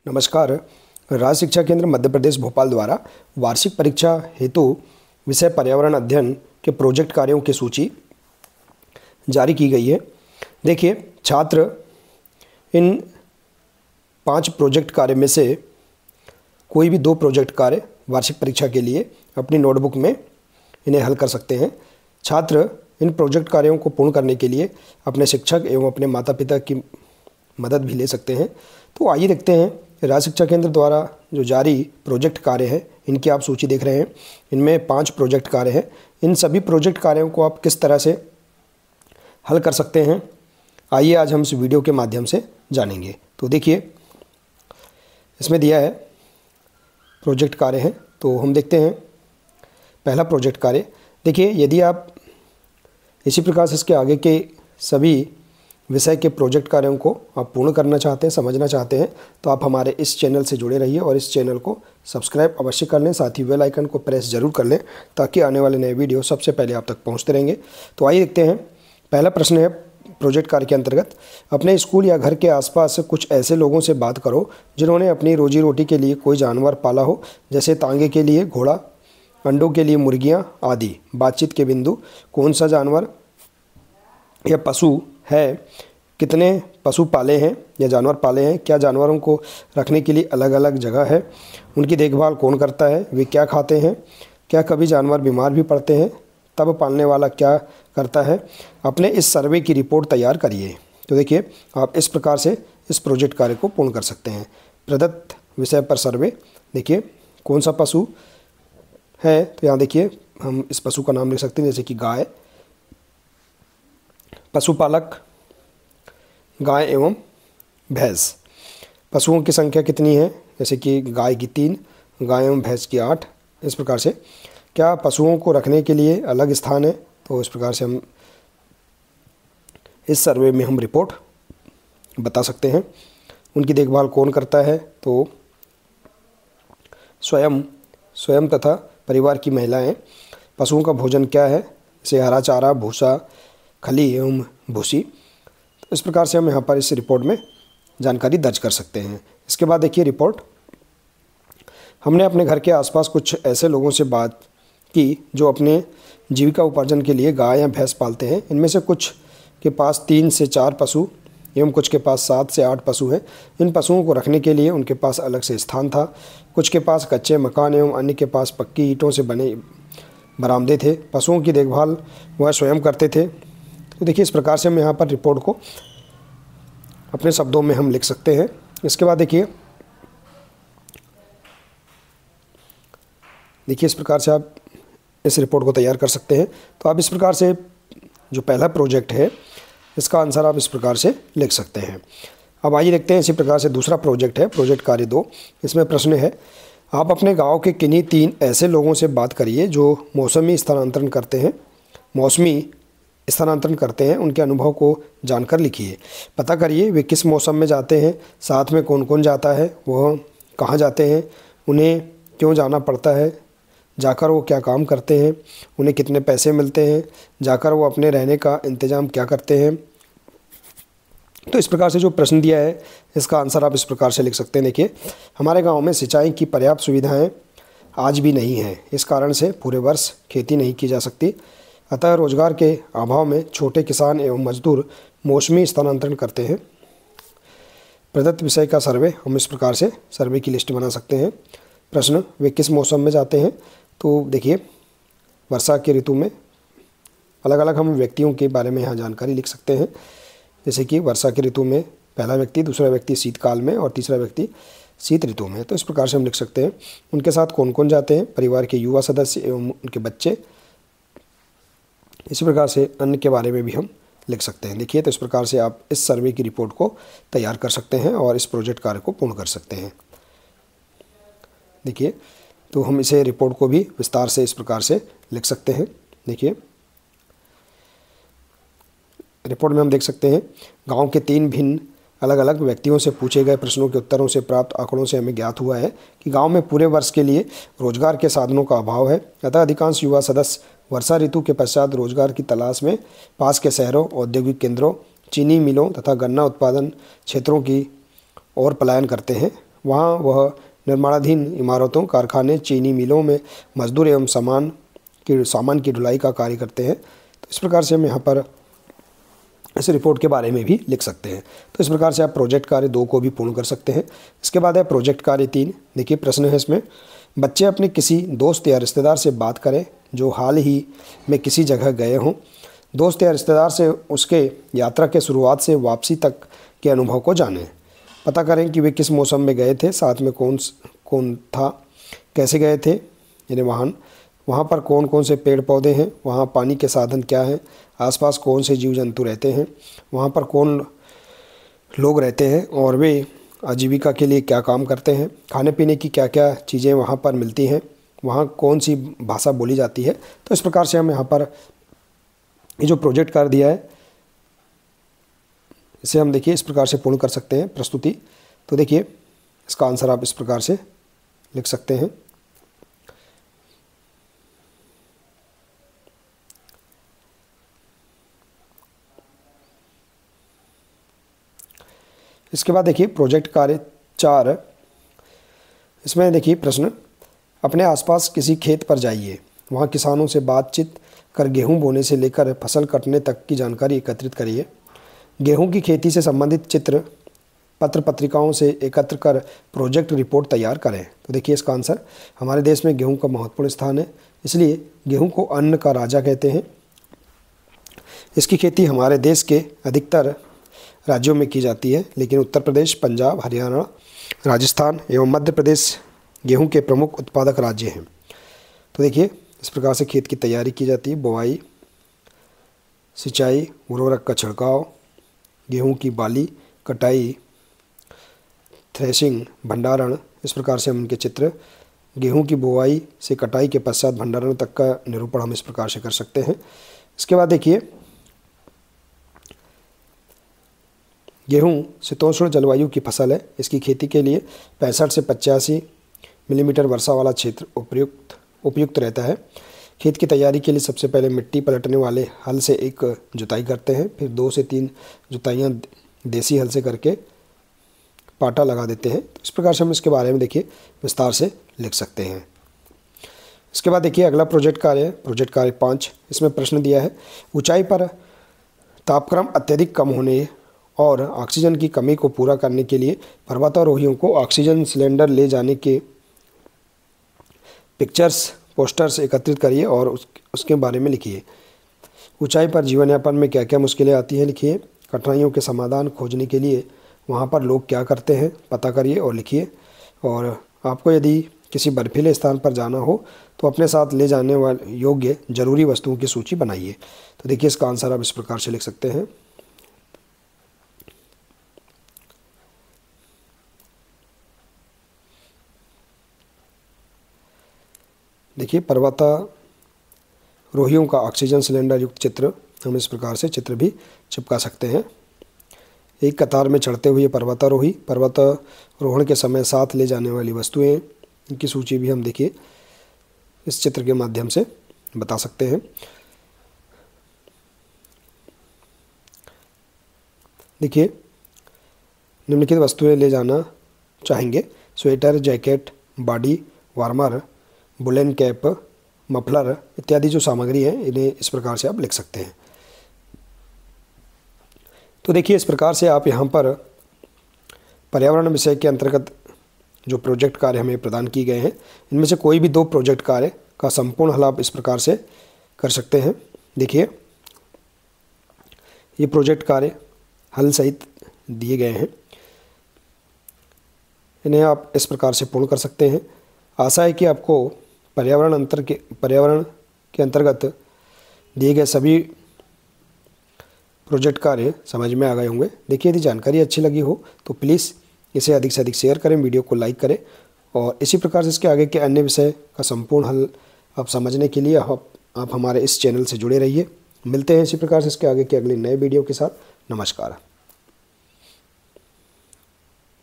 नमस्कार। राज्य शिक्षा केंद्र मध्य प्रदेश भोपाल द्वारा वार्षिक परीक्षा हेतु विषय पर्यावरण अध्ययन के प्रोजेक्ट कार्यों की सूची जारी की गई है। देखिए, छात्र इन 5 प्रोजेक्ट कार्य में से कोई भी 2 प्रोजेक्ट कार्य वार्षिक परीक्षा के लिए अपनी नोटबुक में इन्हें हल कर सकते हैं। छात्र इन प्रोजेक्ट कार्यों को पूर्ण करने के लिए अपने शिक्षक एवं अपने माता पिता की मदद भी ले सकते हैं। तो आइए देखते हैं राज्य शिक्षा केंद्र द्वारा जो जारी प्रोजेक्ट कार्य है इनकी आप सूची देख रहे हैं। इनमें 5 प्रोजेक्ट कार्य हैं। इन सभी प्रोजेक्ट कार्यों को आप किस तरह से हल कर सकते हैं, आइए आज हम इस वीडियो के माध्यम से जानेंगे। तो देखिए, इसमें दिया है प्रोजेक्ट कार्य हैं, तो हम देखते हैं पहला प्रोजेक्ट कार्य। देखिए, यदि आप इसी प्रकार से इसके आगे के सभी विषय के प्रोजेक्ट कार्यों को आप पूर्ण करना चाहते हैं, समझना चाहते हैं, तो आप हमारे इस चैनल से जुड़े रहिए और इस चैनल को सब्सक्राइब अवश्य कर लें। साथ ही बेल आइकन को प्रेस जरूर कर लें ताकि आने वाले नए वीडियो सबसे पहले आप तक पहुंचते रहेंगे। तो आइए देखते हैं। पहला प्रश्न है प्रोजेक्ट कार्य के अंतर्गत, अपने स्कूल या घर के आसपास कुछ ऐसे लोगों से बात करो जिन्होंने अपनी रोजी रोटी के लिए कोई जानवर पाला हो, जैसे तांगे के लिए घोड़ा, अंडों के लिए मुर्गियाँ आदि। बातचीत के बिंदु, कौन सा जानवर या पशु है, कितने पशु पाले हैं या जानवर पाले हैं, क्या जानवरों को रखने के लिए अलग अलग जगह है, उनकी देखभाल कौन करता है, वे क्या खाते हैं, क्या कभी जानवर बीमार भी पड़ते हैं, तब पालने वाला क्या करता है। अपने इस सर्वे की रिपोर्ट तैयार करिए। तो देखिए, आप इस प्रकार से इस प्रोजेक्ट कार्य को पूर्ण कर सकते हैं। प्रदत्त विषय पर सर्वे। देखिए, कौन सा पशु है, तो यहाँ देखिए हम इस पशु का नाम लिख सकते हैं, जैसे कि गाय। पशुपालक गाय एवं भैंस। पशुओं की संख्या कितनी है, जैसे कि गाय की 3, गाय एवं भैंस की 8। इस प्रकार से क्या पशुओं को रखने के लिए अलग स्थान है, तो इस प्रकार से हम इस सर्वे में हम रिपोर्ट बता सकते हैं। उनकी देखभाल कौन करता है, तो स्वयं तथा परिवार की महिलाएं। पशुओं का भोजन क्या है, जैसे हरा चारा, भूसा, खली एवं भूसी। इस प्रकार से हम यहाँ पर इस रिपोर्ट में जानकारी दर्ज कर सकते हैं। इसके बाद देखिए रिपोर्ट, हमने अपने घर के आसपास कुछ ऐसे लोगों से बात की जो अपने जीविका उपार्जन के लिए गाय या भैंस पालते हैं। इनमें से कुछ के पास 3 से 4 पशु एवं कुछ के पास 7 से 8 पशु हैं। इन पशुओं को रखने के लिए उनके पास अलग से स्थान था। कुछ के पास कच्चे मकान एवं अन्य के पास पक्की ईंटों से बने बरामदे थे। पशुओं की देखभाल वह स्वयं करते थे। तो देखिए, इस प्रकार से हम यहाँ पर रिपोर्ट को अपने शब्दों में हम लिख सकते हैं। इसके बाद देखिए इस प्रकार से आप इस रिपोर्ट को तैयार कर सकते हैं। तो आप इस प्रकार से जो पहला प्रोजेक्ट है इसका आंसर आप इस प्रकार से लिख सकते हैं। अब आइए देखते हैं इसी प्रकार से दूसरा प्रोजेक्ट है प्रोजेक्ट कार्य 2। इसमें प्रश्न है, आप अपने गाँव के किन्हीं 3 ऐसे लोगों से बात करिए जो मौसमी स्थानांतरण करते हैं, उनके अनुभव को जानकर लिखिए। पता करिए वे किस मौसम में जाते हैं, साथ में कौन कौन जाता है, वह कहाँ जाते हैं, उन्हें क्यों जाना पड़ता है, जाकर वो क्या काम करते हैं, उन्हें कितने पैसे मिलते हैं, जाकर वो अपने रहने का इंतज़ाम क्या करते हैं। तो इस प्रकार से जो प्रश्न दिया है इसका आंसर आप इस प्रकार से लिख सकते हैं। देखिए, हमारे गाँव में सिंचाई की पर्याप्त सुविधाएँ आज भी नहीं हैं। इस कारण से पूरे वर्ष खेती नहीं की जा सकती। अतः रोजगार के अभाव में छोटे किसान एवं मजदूर मौसमी स्थानांतरण करते हैं। प्रदत्त विषय का सर्वे, हम इस प्रकार से सर्वे की लिस्ट बना सकते हैं। प्रश्न, वे किस मौसम में जाते हैं, तो देखिए वर्षा के ऋतु में। अलग अलग हम व्यक्तियों के बारे में यहाँ जानकारी लिख सकते हैं, जैसे कि वर्षा के ऋतु में पहला व्यक्ति, दूसरा व्यक्ति शीतकाल में और तीसरा व्यक्ति शीत ऋतु में। तो इस प्रकार से हम लिख सकते हैं। उनके साथ कौन कौन जाते हैं, परिवार के युवा सदस्य एवं उनके बच्चे। इसी प्रकार से अन्य के बारे में भी हम लिख सकते हैं। देखिए, तो इस प्रकार से आप इस सर्वे की रिपोर्ट को तैयार कर सकते हैं और इस प्रोजेक्ट कार्य को पूर्ण कर सकते हैं। देखिए, तो हम इसे रिपोर्ट को भी विस्तार से इस प्रकार से लिख सकते हैं। देखिए, रिपोर्ट में हम देख सकते हैं, गांव के 3 भिन्न अलग अलग व्यक्तियों से पूछे गए प्रश्नों के उत्तरों से प्राप्त आंकड़ों से हमें ज्ञात हुआ है कि गांव में पूरे वर्ष के लिए रोजगार के साधनों का अभाव है। अतः अधिकांश युवा सदस्य वर्षा ऋतु के पश्चात रोजगार की तलाश में पास के शहरों, औद्योगिक केंद्रों, चीनी मिलों तथा गन्ना उत्पादन क्षेत्रों की ओर पलायन करते हैं। वहाँ वह निर्माणाधीन इमारतों, कारखाने, चीनी मिलों में मजदूर एवं सामान की ढुलाई का कार्य करते हैं। तो इस प्रकार से हम यहाँ पर इस रिपोर्ट के बारे में भी लिख सकते हैं। तो इस प्रकार से आप प्रोजेक्ट कार्य 2 को भी पूर्ण कर सकते हैं। इसके बाद है प्रोजेक्ट कार्य 3। देखिए प्रश्न है इसमें, बच्चे अपने किसी दोस्त या रिश्तेदार से बात करें जो हाल ही में किसी जगह गए हों। दोस्त या रिश्तेदार से उसके यात्रा के शुरुआत से वापसी तक के अनुभव को जानें। पता करें कि वे किस मौसम में गए थे, साथ में कौन था, कैसे गए थे, यानी वहाँ पर कौन कौन से पेड़ पौधे हैं, वहाँ पानी के साधन क्या हैं, आसपास कौन से जीव जंतु रहते हैं, वहाँ पर कौन लोग रहते हैं और वे आजीविका के लिए क्या काम करते हैं, खाने पीने की क्या क्या चीज़ें वहाँ पर मिलती हैं, वहाँ कौन सी भाषा बोली जाती है। तो इस प्रकार से हम यहाँ पर ये जो प्रोजेक्ट कार्य दिया है इसे हम देखिए इस प्रकार से पूर्ण कर सकते हैं प्रस्तुति। तो देखिए इसका आंसर आप इस प्रकार से लिख सकते हैं। इसके बाद देखिए प्रोजेक्ट कार्य 4। इसमें देखिए प्रश्न, अपने आसपास किसी खेत पर जाइए, वहाँ किसानों से बातचीत कर गेहूं बोने से लेकर फसल कटने तक की जानकारी एकत्रित करिए। गेहूं की खेती से संबंधित चित्र पत्र पत्रिकाओं से एकत्र कर प्रोजेक्ट रिपोर्ट तैयार करें। तो देखिए इसका आंसर, हमारे देश में गेहूं का महत्वपूर्ण स्थान है, इसलिए गेहूं को अन्न का राजा कहते हैं। इसकी खेती हमारे देश के अधिकतर राज्यों में की जाती है, लेकिन उत्तर प्रदेश, पंजाब, हरियाणा, राजस्थान एवं मध्य प्रदेश गेहूं के प्रमुख उत्पादक राज्य हैं। तो देखिए इस प्रकार से खेत की तैयारी की जाती है, बुवाई, सिंचाई, उर्वरक का छिड़काव, गेहूं की बाली, कटाई, थ्रेशिंग, भंडारण। इस प्रकार से हम इनके चित्र, गेहूं की बुवाई से कटाई के पश्चात भंडारण तक का निरूपण हम इस प्रकार से कर सकते हैं। इसके बाद देखिए गेहूं शीतोष्ण जलवायु की फसल है, इसकी खेती के लिए 65 से 85 मिलीमीटर वर्षा वाला क्षेत्र उपयुक्त रहता है। खेत की तैयारी के लिए सबसे पहले मिट्टी पलटने वाले हल से एक जुताई करते हैं, फिर 2 से 3 जुताइयाँ देसी हल से करके पाटा लगा देते हैं। इस प्रकार से हम इसके बारे में देखिए विस्तार से लिख सकते हैं। इसके बाद देखिए अगला प्रोजेक्ट कार्य है, प्रोजेक्ट कार्य 5। इसमें प्रश्न दिया है, ऊंचाई पर तापक्रम अत्यधिक कम होने और ऑक्सीजन की कमी को पूरा करने के लिए पर्वतारोहियों को ऑक्सीजन सिलेंडर ले जाने के पोस्टर्स एकत्रित करिए और उसके बारे में लिखिए। ऊंचाई पर जीवन यापन में क्या क्या मुश्किलें आती हैं लिखिए। कठिनाइयों के समाधान खोजने के लिए वहाँ पर लोग क्या करते हैं पता करिए और लिखिए। और आपको यदि किसी बर्फीले स्थान पर जाना हो तो अपने साथ ले जाने वाले योग्य जरूरी वस्तुओं की सूची बनाइए। तो देखिए इसका आंसर आप इस प्रकार से लिख सकते हैं। देखिए पर्वतारोहियों का ऑक्सीजन सिलेंडर युक्त चित्र हम इस प्रकार से चित्र भी चिपका सकते हैं। एक कतार में चढ़ते हुए पर्वतारोही, पर्वतारोहण के समय साथ ले जाने वाली वस्तुएं, इनकी सूची भी हम देखिए इस चित्र के माध्यम से बता सकते हैं। देखिए निम्नलिखित वस्तुएं ले जाना चाहेंगे, sweater, jacket, body warmer, woollen cap, muffler इत्यादि जो सामग्री है इन्हें इस प्रकार से आप लिख सकते हैं। तो देखिए इस प्रकार से आप यहाँ पर पर्यावरण विषय के अंतर्गत जो प्रोजेक्ट कार्य हमें प्रदान किए गए हैं इनमें से कोई भी 2 प्रोजेक्ट कार्य का संपूर्ण हल आप इस प्रकार से कर सकते हैं। देखिए ये प्रोजेक्ट कार्य हल सहित दिए गए हैं, इन्हें आप इस प्रकार से पूर्ण कर सकते हैं। आशा है कि आपको पर्यावरण के अंतर्गत दिए गए सभी प्रोजेक्ट कार्य समझ में आ गए होंगे। देखिए यदि जानकारी अच्छी लगी हो तो प्लीज़ इसे अधिक से अधिक शेयर करें, वीडियो को लाइक करें और इसी प्रकार से इसके आगे के अन्य विषय का संपूर्ण हल आप समझने के लिए आप हमारे इस चैनल से जुड़े रहिए। मिलते हैं इसी प्रकार से इसके आगे के अगले नए वीडियो के साथ। नमस्कार।